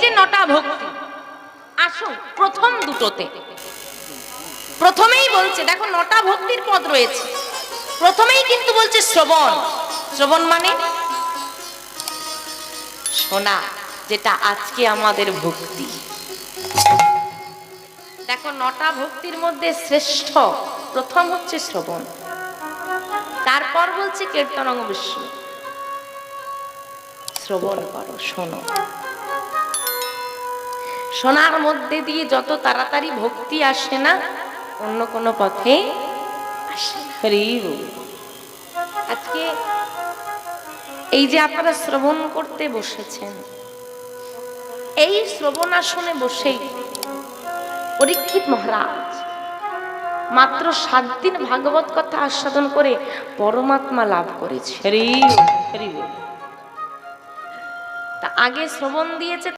যে 9টা ভক্তি, আসুন প্রথম দুটোতে। প্রথমেই বলছে, দেখো 9টা ভক্তির পদ রয়েছে, প্রথমেই কিন্তু বলছে শ্রবণ। শ্রবণ মানে শোনা, যেটা আজকে আমাদের ভক্তি। দেখো 9টা ভক্তির মধ্যে শ্রেষ্ঠ প্রথম হচ্ছে শ্রবণ, তারপর বলছে কীর্তনং বিষ্ণু। শ্রবণ করো, শোনো। শোনার মধ্যে দিয়ে যত তাড়াতাড়ি ভক্তি আসে না, অন্য কোনো পথে আসে না। হরি বল। আজকে এই যে আপনারা শ্রবণ করতে বসেছেন, এই শ্রবণ আসনে বসেই পরীক্ষিত মহারাজ মাত্র 7 দিন ভাগবত কথা আস্বাদন করে পরমাত্মা লাভ করেছে। হরি বল, হরি বল। তা আগে শ্রবণ দিয়েছে,